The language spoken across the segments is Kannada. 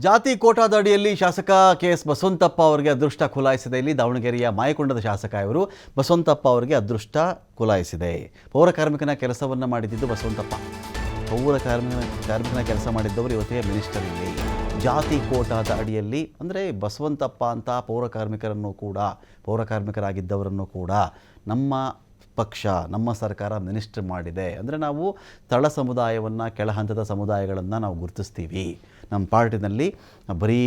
ಜಾತಿ ಕೋಟಾದ ಅಡಿಯಲ್ಲಿ ಶಾಸಕ ಕೆ.ಎಸ್. ಬಸವಂತಪ್ಪ ಅವರಿಗೆ ಅದೃಷ್ಟ ಖುಲಾಯಿಸಿದೆ. ಇಲ್ಲಿ ದಾವಣಗೆರೆಯ ಮಾಯಕೊಂಡದ ಶಾಸಕ ಇವರು ಬಸವಂತಪ್ಪ ಅವರಿಗೆ ಅದೃಷ್ಟ ಖುಲಾಯಿಸಿದೆ. ಪೌರ ಕಾರ್ಮಿಕನ ಕೆಲಸವನ್ನು ಮಾಡಿದ್ದು ಬಸವಂತಪ್ಪ. ಪೌರ ಕಾರ್ಮಿಕನ ಕೆಲಸ ಮಾಡಿದ್ದವರು ಇವತ್ತೇ ಮಿನಿಸ್ಟರ್. ಇಲ್ಲಿ ಜಾತಿ ಕೋಟಾದ ಅಡಿಯಲ್ಲಿ ಅಂದರೆ ಬಸವಂತಪ್ಪ ಅಂತ ಪೌರ ಕಾರ್ಮಿಕರಾಗಿದ್ದವರನ್ನು ಕೂಡ ನಮ್ಮ ಪಕ್ಷ, ನಮ್ಮ ಸರ್ಕಾರ ಮಿನಿಸ್ಟರ್ ಮಾಡಿದೆ. ಅಂದರೆ ನಾವು ತಳ ಸಮುದಾಯವನ್ನು, ಕೆಳ ಹಂತದ ಸಮುದಾಯಗಳನ್ನು ನಾವು ಗುರುತಿಸ್ತೀವಿ. ನಮ್ಮ ಪಾರ್ಟಿನಲ್ಲಿ ಬರೀ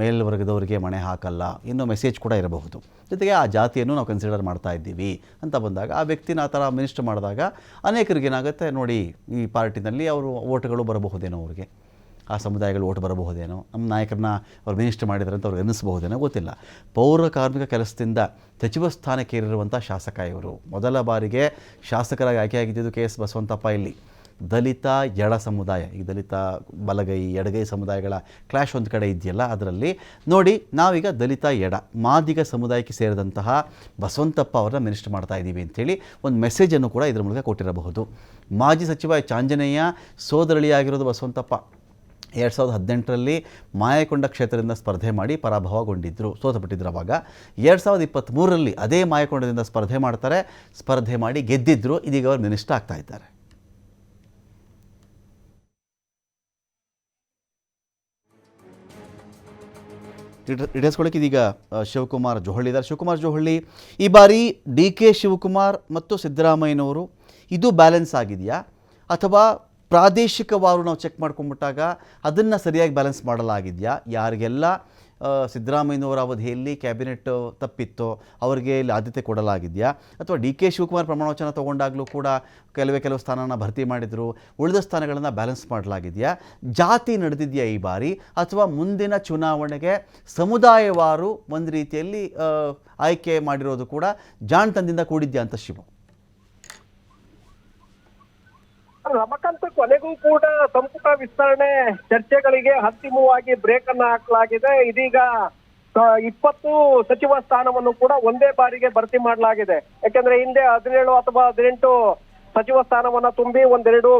ಮೇಲ್ವರ್ಗದವರಿಗೆ ಮಣೆ ಹಾಕಲ್ಲ, ಇನ್ನೂ ಮೆಸೇಜ್ ಕೂಡ ಇರಬಹುದು. ಜೊತೆಗೆ ಆ ಜಾತಿಯನ್ನು ನಾವು ಕನ್ಸಿಡರ್ ಮಾಡ್ತಾ ಇದ್ದೀವಿ ಅಂತ ಬಂದಾಗ ಆ ವ್ಯಕ್ತಿನ ಆ ಥರ ಮಿನಿಸ್ಟರ್ ಮಾಡಿದಾಗ ಅನೇಕರಿಗೆ ಏನಾಗುತ್ತೆ ನೋಡಿ, ಈ ಪಾರ್ಟಿನಲ್ಲಿ ಅವರು ಓಟ್ಗಳು ಬರಬಹುದೇನೋ, ಅವ್ರಿಗೆ ಆ ಸಮುದಾಯಗಳು ಓಟ್ ಬರಬಹುದೇನೋ, ನಮ್ಮ ನಾಯಕರನ್ನ ಅವ್ರು ಮಿನಿಸ್ಟರ್ ಮಾಡಿದ್ದಾರೆ ಅಂತ ಅವ್ರಿಗೆ ಅನ್ನಿಸ್ಬಹುದೇನೋ ಗೊತ್ತಿಲ್ಲ. ಪೌರ ಕಾರ್ಮಿಕ ಕೆಲಸದಿಂದ ಸಚಿವ ಸ್ಥಾನಕ್ಕೆ ಏರಿರುವಂಥ ಶಾಸಕ ಇವರು. ಮೊದಲ ಬಾರಿಗೆ ಶಾಸಕರಾಗಿ ಆಯ್ಕೆಯಾಗಿದ್ದು ಕೆ.ಎಸ್. ಬಸವಂತಪ್ಪ. ಇಲ್ಲಿ ದಲಿತ ಎಡ ಸಮುದಾಯ, ಈ ದಲಿತ ಬಲಗೈ ಎಡಗೈ ಸಮುದಾಯಗಳ ಕ್ಲಾಶ್ ಒಂದು ಕಡೆ ಇದೆಯಲ್ಲ, ಅದರಲ್ಲಿ ನೋಡಿ ನಾವೀಗ ದಲಿತ ಎಡ ಮಾದಿಗ ಸಮುದಾಯಕ್ಕೆ ಸೇರಿದಂತಹ ಬಸವಂತಪ್ಪ ಅವರನ್ನ ಮಿನಿಸ್ಟರ್ ಮಾಡ್ತಾ ಇದ್ದೀವಿ ಅಂಥೇಳಿ ಒಂದು ಮೆಸೇಜನ್ನು ಕೂಡ ಇದರ ಮೂಲಕ ಕೊಟ್ಟಿರಬಹುದು. ಮಾಜಿ ಸಚಿವ ಚಾಂಜನಯ್ಯ ಸೋದರಳಿಯಾಗಿರೋದು ಬಸವಂತಪ್ಪ. 2018ರಲ್ಲಿ ಮಾಯಕೊಂಡ ಕ್ಷೇತ್ರದಿಂದ ಸ್ಪರ್ಧೆ ಮಾಡಿ ಪರಾಭವಗೊಂಡಿದ್ದರು, ಸೋತುಬಿಟ್ಟಿದ್ರು. ಅವಾಗ 2023ರಲ್ಲಿ ಅದೇ ಮಾಯಕೊಂಡದಿಂದ ಸ್ಪರ್ಧೆ ಮಾಡಿ ಗೆದ್ದಿದ್ದರು. ಇದೀಗ ಅವರು ಮಿನಿಸ್ಟರ್ ಆಗ್ತಾ ಇದ್ದಾರೆ. ಇಡಿಸ್ಕೊಳ್ಳೋಕೆ ಇದೀಗ ಶಿವಕುಮಾರ್ ಜೋಹಳ್ಳಿ ಇದ್ದಾರೆ. ಶಿವಕುಮಾರ್ ಜೋಹಳ್ಳಿ, ಈ ಬಾರಿ ಡಿ.ಕೆ. ಶಿವಕುಮಾರ್ ಮತ್ತು ಸಿದ್ದರಾಮಯ್ಯನವರು ಇದು ಬ್ಯಾಲೆನ್ಸ್ ಆಗಿದೆಯಾ, ಅಥವಾ ಪ್ರಾದೇಶಿಕವಾರು ನಾವು ಚೆಕ್ ಮಾಡ್ಕೊಂಡ್ಬಿಟ್ಟಾಗ ಅದನ್ನು ಸರಿಯಾಗಿ ಬ್ಯಾಲೆನ್ಸ್ ಮಾಡಲಾಗಿದೆಯಾ? ಯಾರಿಗೆಲ್ಲ ಸಿದ್ದರಾಮಯ್ಯನವರ ಅವಧಿಯಲ್ಲಿ ಕ್ಯಾಬಿನೆಟ್ ತಪ್ಪಿತ್ತೋ ಅವರಿಗೆ ಇಲ್ಲಿ ಆದ್ಯತೆ ಕೊಡಲಾಗಿದೆಯಾ, ಅಥವಾ ಡಿ.ಕೆ. ಶಿವಕುಮಾರ್ ಪ್ರಮಾಣವಚನ ತೊಗೊಂಡಾಗಲೂ ಕೂಡ ಕೆಲವು ಸ್ಥಾನನ ಭರ್ತಿ ಮಾಡಿದರು, ಉಳಿದ ಸ್ಥಾನಗಳನ್ನು ಬ್ಯಾಲೆನ್ಸ್ ಮಾಡಲಾಗಿದೆಯಾ? ಜಾತಿ ನಡೆದಿದೆಯಾ ಈ ಬಾರಿ, ಅಥವಾ ಮುಂದಿನ ಚುನಾವಣೆಗೆ ಸಮುದಾಯವಾರು ಒಂದು ರೀತಿಯಲ್ಲಿ ಆಯ್ಕೆ ಮಾಡಿರೋದು ಕೂಡ ಜಾಣತನದಿಂದ ಕೂಡಿದ್ಯಾ ಅಂತ ಶಿವು? ರಮಕಾಂತ್, ಕೊನೆಗೂ ಕೂಡ ಸಂಪುಟ ವಿಸ್ತರಣೆ ಚರ್ಚೆಗಳಿಗೆ ಅಂತಿಮವಾಗಿ ಬ್ರೇಕ್ ಅನ್ನ ಹಾಕಲಾಗಿದೆ. ಇದೀಗ 20 ಸಚಿವ ಸ್ಥಾನವನ್ನು ಕೂಡ ಒಂದೇ ಬಾರಿಗೆ ಭರ್ತಿ ಮಾಡಲಾಗಿದೆ. ಯಾಕಂದ್ರೆ ಹಿಂದೆ 17 ಅಥವಾ 18 ಸಚಿವ ಸ್ಥಾನವನ್ನ ತುಂಬಿ ಒಂದೆರಡು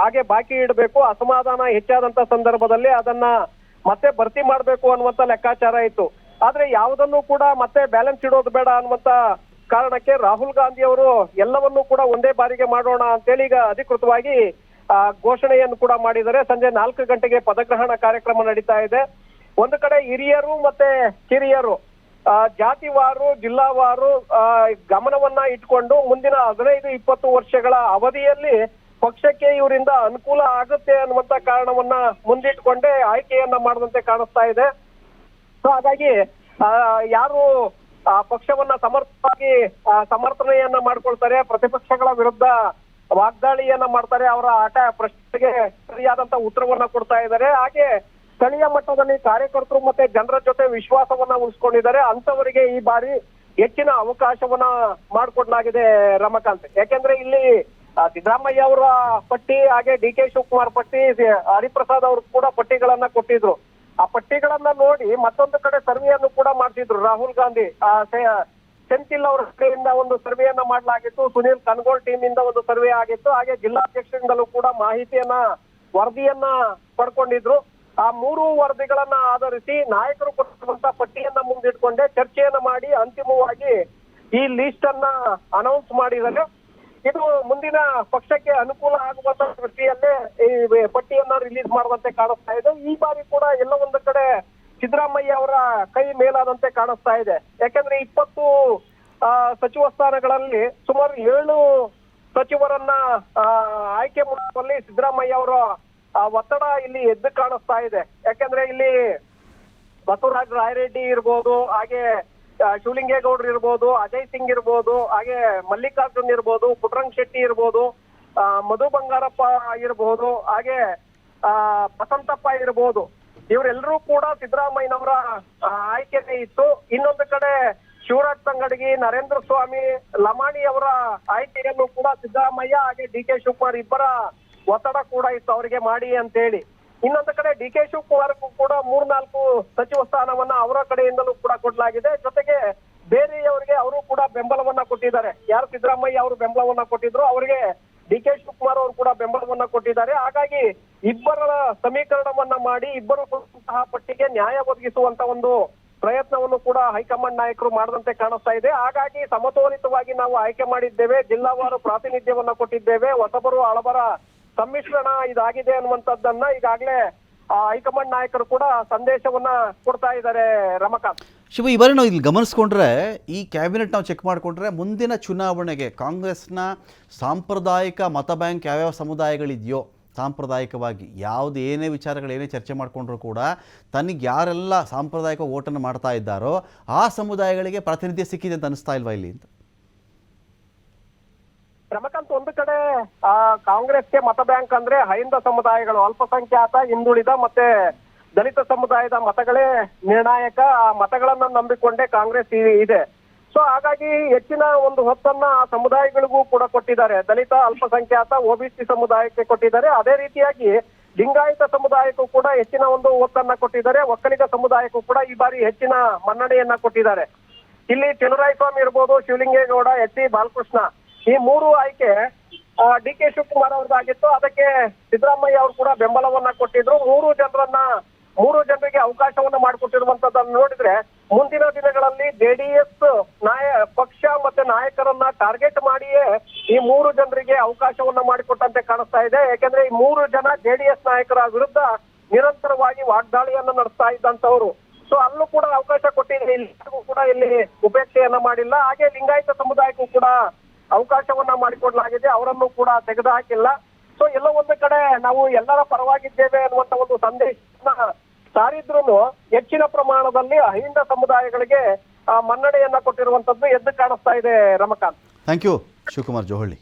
ಹಾಗೆ ಬಾಕಿ ಇಡಬೇಕು, ಅಸಮಾಧಾನ ಹೆಚ್ಚಾದಂತ ಸಂದರ್ಭದಲ್ಲಿ ಅದನ್ನ ಮತ್ತೆ ಭರ್ತಿ ಮಾಡ್ಬೇಕು ಅನ್ನುವಂತ ಲೆಕ್ಕಾಚಾರ ಇತ್ತು. ಆದ್ರೆ ಯಾವುದನ್ನು ಕೂಡ ಮತ್ತೆ ಬ್ಯಾಲೆನ್ಸ್ ಇಡೋದು ಬೇಡ ಅನ್ನುವಂತ ಕಾರಣಕ್ಕೆ ರಾಹುಲ್ ಗಾಂಧಿ ಅವರು ಎಲ್ಲವನ್ನೂ ಕೂಡ ಒಂದೇ ಬಾರಿಗೆ ಮಾಡೋಣ ಅಂತೇಳಿ ಈಗ ಅಧಿಕೃತವಾಗಿ ಘೋಷಣೆಯನ್ನು ಕೂಡ ಮಾಡಿದ್ದಾರೆ. ಸಂಜೆ 4 ಗಂಟೆಗೆ ಪದಗ್ರಹಣ ಕಾರ್ಯಕ್ರಮ ನಡೀತಾ ಇದೆ. ಒಂದು ಕಡೆ ಹಿರಿಯರು ಮತ್ತೆ ಕಿರಿಯರು ಜಾತಿವಾರು, ಜಿಲ್ಲಾವಾರು ಗಮನವನ್ನ ಇಟ್ಕೊಂಡು ಮುಂದಿನ 15-20 ವರ್ಷಗಳ ಅವಧಿಯಲ್ಲಿ ಪಕ್ಷಕ್ಕೆ ಇವರಿಂದ ಅನುಕೂಲ ಆಗುತ್ತೆ ಅನ್ನುವಂತ ಕಾರಣವನ್ನ ಮುಂದಿಟ್ಕೊಂಡೇ ಆಯ್ಕೆಯನ್ನ ಮಾಡದಂತೆ ಕಾಣಿಸ್ತಾ ಇದೆ. ಸೊ ಹಾಗಾಗಿ ಯಾರು ಆ ಪಕ್ಷವನ್ನ ಸಮರ್ಥನೆಯನ್ನ ಮಾಡ್ಕೊಳ್ತಾರೆ, ಪ್ರತಿಪಕ್ಷಗಳ ವಿರುದ್ಧ ವಾಗ್ದಾಳಿಯನ್ನ ಮಾಡ್ತಾರೆ, ಅವರ ಪ್ರಶ್ನೆಗೆ ಸರಿಯಾದಂತ ಉತ್ತರವನ್ನ ಕೊಡ್ತಾ ಇದ್ದಾರೆ. ಹಾಗೆ ಸ್ಥಳೀಯ ಮಟ್ಟದಲ್ಲಿ ಕಾರ್ಯಕರ್ತರು ಮತ್ತೆ ಜನರ ಜೊತೆ ವಿಶ್ವಾಸವನ್ನ ಉಳಿಸ್ಕೊಂಡಿದ್ದಾರೆ. ಅಂತವರಿಗೆ ಈ ಬಾರಿ ಹೆಚ್ಚಿನ ಅವಕಾಶವನ್ನ ಮಾಡಿಕೊಡ್ಲಾಗಿದೆ ರಮಕಾಂತ್. ಯಾಕೆಂದ್ರೆ ಇಲ್ಲಿ ಸಿದ್ದರಾಮಯ್ಯ ಅವರ ಪಟ್ಟಿ, ಹಾಗೆ ಡಿ.ಕೆ. ಶಿವಕುಮಾರ್ ಪಟ್ಟಿ, ಹರಿಪ್ರಸಾದ್ ಅವರು ಕೂಡ ಪಟ್ಟಿಗಳನ್ನ ಕೊಟ್ಟಿದ್ರು. ಆ ಪಟ್ಟಿಗಳನ್ನ ನೋಡಿ ಮತ್ತೊಂದು ಕಡೆ ಸರ್ವೆಯನ್ನು ಕೂಡ ಮಾಡ್ತಿದ್ರು ರಾಹುಲ್ ಗಾಂಧಿ. ಸೆಂಥಿಲ್ ಅವರ ಕಡೆಯಿಂದ ಒಂದು ಸರ್ವೆಯನ್ನ ಮಾಡಲಾಗಿತ್ತು, ಸುನೀಲ್ ಕನ್ಗೋಳ್ ಟೀಮ್ ಇಂದ ಒಂದು ಸರ್ವೆ ಆಗಿತ್ತು, ಹಾಗೆ ಜಿಲ್ಲಾಧ್ಯಕ್ಷರಿಂದಲೂ ಕೂಡ ವರದಿಯನ್ನ ಪಡ್ಕೊಂಡಿದ್ರು. ಆ 3 ವರದಿಗಳನ್ನ ಆಧರಿಸಿ ನಾಯಕರು ಕೊಟ್ಟಿರುವಂತ ಪಟ್ಟಿಯನ್ನ ಮುಂದಿಟ್ಕೊಂಡೆ ಚರ್ಚೆಯನ್ನ ಮಾಡಿ ಅಂತಿಮವಾಗಿ ಈ ಲಿಸ್ಟ್ ಅನ್ನ ಅನೌನ್ಸ್ ಮಾಡಿದ್ದಾರೆ. ಇದು ಮುಂದಿನ ಪಕ್ಷಕ್ಕೆ ಅನುಕೂಲ ಆಗುವಂತ ದೃಷ್ಟಿಯಲ್ಲೇ ಈ ಪಟ್ಟಿಯನ್ನ ರಿಲೀಸ್ ಮಾಡುವಂತೆ ಕಾಣಿಸ್ತಾ ಇದೆ. ಈ ಬಾರಿ ಕೂಡ ಎಲ್ಲ ಒಂದು ಕಡೆ ಸಿದ್ದರಾಮಯ್ಯ ಅವರ ಕೈ ಮೇಲಾದಂತೆ ಕಾಣಿಸ್ತಾ ಇದೆ. ಯಾಕಂದ್ರೆ 20 ಸಚಿವ ಸ್ಥಾನಗಳಲ್ಲಿ ಸುಮಾರು 7 ಸಚಿವರನ್ನ ಆಯ್ಕೆ ಮಾಡುವಲ್ಲಿ ಸಿದ್ದರಾಮಯ್ಯ ಅವರ ಒತ್ತಡ ಇಲ್ಲಿ ಎದ್ದು ಕಾಣಿಸ್ತಾ ಇದೆ. ಯಾಕಂದ್ರೆ ಇಲ್ಲಿ ಬಸವರಾಜ ರಾಯರೆಡ್ಡಿ ಇರ್ಬೋದು, ಹಾಗೆ ಶಿವಲಿಂಗೇಗೌಡರು ಇರ್ಬೋದು, ಅಜಯ್ ಸಿಂಗ್ ಇರ್ಬೋದು, ಹಾಗೆ ಮಲ್ಲಿಕಾರ್ಜುನ್ ಇರ್ಬೋದು, ಪುಟ್ಟರಂಗ ಶೆಟ್ಟಿ ಇರ್ಬೋದು, ಮಧು ಬಂಗಾರಪ್ಪ ಇರ್ಬೋದು, ಹಾಗೆ ಬಸವಂತಪ್ಪ ಇರ್ಬೋದು. ಇವರೆಲ್ಲರೂ ಕೂಡ ಸಿದ್ದರಾಮಯ್ಯನವರ ಆಯ್ಕೆನೇ ಇತ್ತು. ಇನ್ನೊಂದು ಕಡೆ ಶಿವರಾಜ್ ತಂಗಡಗಿ, ನರೇಂದ್ರ ಸ್ವಾಮಿ, ಲಮಾಣಿ ಅವರ ಆಯ್ಕೆಯನ್ನು ಕೂಡ ಸಿದ್ದರಾಮಯ್ಯ ಹಾಗೆ ಡಿ.ಕೆ. ಶಿವಕುಮಾರ್ ಇಬ್ಬರ ಒತ್ತಡ ಕೂಡ ಇತ್ತು ಅವರಿಗೆ ಮಾಡಿ ಅಂತ ಹೇಳಿ. ಇನ್ನೊಂದು ಕಡೆ ಡಿ.ಕೆ. ಶಿವಕುಮಾರ್ ಕೂಡ 3-4 ಸಚಿವ ಸ್ಥಾನವನ್ನ ಅವರ ಕಡೆಯಿಂದಲೂ ಕೂಡ ಕೊಡಲಾಗಿದೆ. ಜೊತೆಗೆ ಬೇರೆಯವರಿಗೆ ಅವರು ಕೂಡ ಬೆಂಬಲವನ್ನ ಕೊಟ್ಟಿದ್ದಾರೆ. ಯಾರು ಸಿದ್ದರಾಮಯ್ಯ ಅವರು ಬೆಂಬಲವನ್ನ ಕೊಟ್ಟಿದ್ರು ಅವರಿಗೆ ಡಿ.ಕೆ. ಶಿವಕುಮಾರ್ ಅವರು ಕೂಡ ಬೆಂಬಲವನ್ನ ಕೊಟ್ಟಿದ್ದಾರೆ. ಹಾಗಾಗಿ ಇಬ್ಬರ ಸಮೀಕರಣವನ್ನ ಮಾಡಿ ಇಬ್ಬರು ಕೊಟ್ಟಂತಹ ಪಟ್ಟಿಗೆ ನ್ಯಾಯ ಒದಗಿಸುವಂತ ಒಂದು ಪ್ರಯತ್ನವನ್ನು ಕೂಡ ಹೈಕಮಾಂಡ್ ನಾಯಕರು ಮಾಡದಂತೆ ಕಾಣಿಸ್ತಾ ಇದೆ. ಹಾಗಾಗಿ ಸಮತೋಲಿತವಾಗಿ ನಾವು ಆಯ್ಕೆ ಮಾಡಿದ್ದೇವೆ, ಜಿಲ್ಲಾವಾರು ಪ್ರಾತಿನಿಧ್ಯವನ್ನ ಕೊಟ್ಟಿದ್ದೇವೆ, ಹೊಸಬರು ಹಳಬರ ಸಮ್ಮಿಶ್ರಣ ಇದಾಗಿದೆ ಅನ್ನುವಂಥದ್ದನ್ನ ಈಗಾಗಲೇ ಹೈಕಮಾಂಡ್ ನಾಯಕರು ಕೂಡ ಸಂದೇಶವನ್ನ ಕೊಡ್ತಾ ಇದ್ದಾರೆ. ರಮಕಾಂತ್, ಶಿವ, ಇವರೇ ನಾವು ಇಲ್ಲಿ ಗಮನಿಸ್ಕೊಂಡ್ರೆ ಈ ಕ್ಯಾಬಿನೆಟ್ ನಾವು ಚೆಕ್ ಮಾಡಿಕೊಂಡ್ರೆ ಮುಂದಿನ ಚುನಾವಣೆಗೆ ಕಾಂಗ್ರೆಸ್ನ ಸಾಂಪ್ರದಾಯಿಕ ಮತ ಬ್ಯಾಂಕ್ ಯಾವ್ಯಾವ ಸಮುದಾಯಗಳಿದೆಯೋ ಸಾಂಪ್ರದಾಯಿಕವಾಗಿ ಯಾವುದು ಏನೇ ವಿಚಾರಗಳು ಏನೇ ಚರ್ಚೆ ಮಾಡಿಕೊಂಡ್ರೂ ಕೂಡ ತನಗೆ ಯಾರೆಲ್ಲ ಸಾಂಪ್ರದಾಯಿಕ ಓಟನ್ನು ಮಾಡ್ತಾ ಇದ್ದಾರೋ ಆ ಸಮುದಾಯಗಳಿಗೆ ಪ್ರಾತಿನಿಧ್ಯ ಸಿಕ್ಕಿದೆ ಅಂತ ಅನಿಸ್ತಾ ಇಲ್ವಾ ಇಲ್ಲಿ ಅಂತ? ರಮಕಾಂತ್, ಒಂದು ಕಡೆ ಕಾಂಗ್ರೆಸ್ಗೆ ಮತ ಬ್ಯಾಂಕ್ ಅಂದ್ರೆ ಹೈಂದ ಸಮುದಾಯಗಳು, ಅಲ್ಪಸಂಖ್ಯಾತ, ಹಿಂದುಳಿದ ಮತ್ತೆ ದಲಿತ ಸಮುದಾಯದ ಮತಗಳೇ ನಿರ್ಣಾಯಕ. ಆ ಮತಗಳನ್ನ ನಂಬಿಕೊಂಡೇ ಕಾಂಗ್ರೆಸ್ ಇದೆ. ಸೊ ಹಾಗಾಗಿ ಹೆಚ್ಚಿನ ಒಂದು ಹೊತ್ತನ್ನ ಆ ಸಮುದಾಯಗಳಿಗೂ ಕೂಡ ಕೊಟ್ಟಿದ್ದಾರೆ. ದಲಿತ, ಅಲ್ಪಸಂಖ್ಯಾತ, ಒಬಿಸಿ ಸಮುದಾಯಕ್ಕೆ ಕೊಟ್ಟಿದ್ದಾರೆ. ಅದೇ ರೀತಿಯಾಗಿ ಲಿಂಗಾಯತ ಸಮುದಾಯಕ್ಕೂ ಕೂಡ ಹೆಚ್ಚಿನ ಒಂದು ಒತ್ತನ್ನ ಕೊಟ್ಟಿದ್ದಾರೆ. ಒಕ್ಕಲಿಗ ಸಮುದಾಯಕ್ಕೂ ಕೂಡ ಈ ಬಾರಿ ಹೆಚ್ಚಿನ ಮನ್ನಣೆಯನ್ನ ಕೊಟ್ಟಿದ್ದಾರೆ. ಇಲ್ಲಿ ಚಲುರಾಯಸ್ವಾಮಿ ಇರ್ಬೋದು, ಶಿವಲಿಂಗೇಗೌಡ, ಎಚ್.ಡಿ. ಬಾಲಕೃಷ್ಣ, ಈ ಮೂರು ಆಯ್ಕೆ ಡಿ.ಕೆ. ಶಿವಕುಮಾರ್ ಅವ್ರದ್ದಾಗಿತ್ತು. ಅದಕ್ಕೆ ಸಿದ್ದರಾಮಯ್ಯ ಅವರು ಕೂಡ ಬೆಂಬಲವನ್ನ ಕೊಟ್ಟಿದ್ರು. ಮೂರು ಜನರಿಗೆ ಅವಕಾಶವನ್ನ ಮಾಡಿಕೊಟ್ಟಿರುವಂತದ್ದನ್ನು ನೋಡಿದ್ರೆ ಮುಂದಿನ ದಿನಗಳಲ್ಲಿ ಜೆಡಿಎಸ್ ಪಕ್ಷ ಮತ್ತೆ ನಾಯಕರನ್ನ ಟಾರ್ಗೆಟ್ ಮಾಡಿಯೇ ಈ ಮೂರು ಜನರಿಗೆ ಅವಕಾಶವನ್ನ ಮಾಡಿಕೊಟ್ಟಂತೆ ಕಾಣಿಸ್ತಾ ಇದೆ. ಯಾಕೆಂದ್ರೆ ಈ ಮೂರು ಜನ ಜೆಡಿಎಸ್ ನಾಯಕರ ವಿರುದ್ಧ ನಿರಂತರವಾಗಿ ವಾಗ್ದಾಳಿಯನ್ನ ನಡೆಸ್ತಾ ಇದ್ದಂತವ್ರು. ಸೊ ಅಲ್ಲೂ ಕೂಡ ಅವಕಾಶ ಕೊಟ್ಟಿದೆ, ಇಲ್ಲಿಗೂ ಕೂಡ ಇಲ್ಲಿ ಉಪೇಕ್ಷೆಯನ್ನ ಮಾಡಿಲ್ಲ. ಹಾಗೆ ಲಿಂಗಾಯತ ಸಮುದಾಯಕ್ಕೂ ಕೂಡ ಅವಕಾಶವನ್ನ ಮಾಡಿಕೊಡ್ಲಾಗಿದೆ, ಅವರನ್ನು ಕೂಡ ತೆಗೆದು ಹಾಕಿಲ್ಲ. ಸೊ ಎಲ್ಲೋ ಒಂದು ಕಡೆ ನಾವು ಎಲ್ಲರ ಪರವಾಗಿದ್ದೇವೆ ಅನ್ನುವಂತ ಒಂದು ಸಂದೇಶನ ಸಾರಿದ್ರು ಹೆಚ್ಚಿನ ಪ್ರಮಾಣದಲ್ಲಿ ಅಹಿಂದ ಸಮುದಾಯಗಳಿಗೆ ಮನ್ನಣೆಯನ್ನ ಕೊಟ್ಟಿರುವಂತದ್ದು ಎದ್ದು ಕಾಣಿಸ್ತಾ ಇದೆ. Ramakant, thank you Shivakumar Johalli.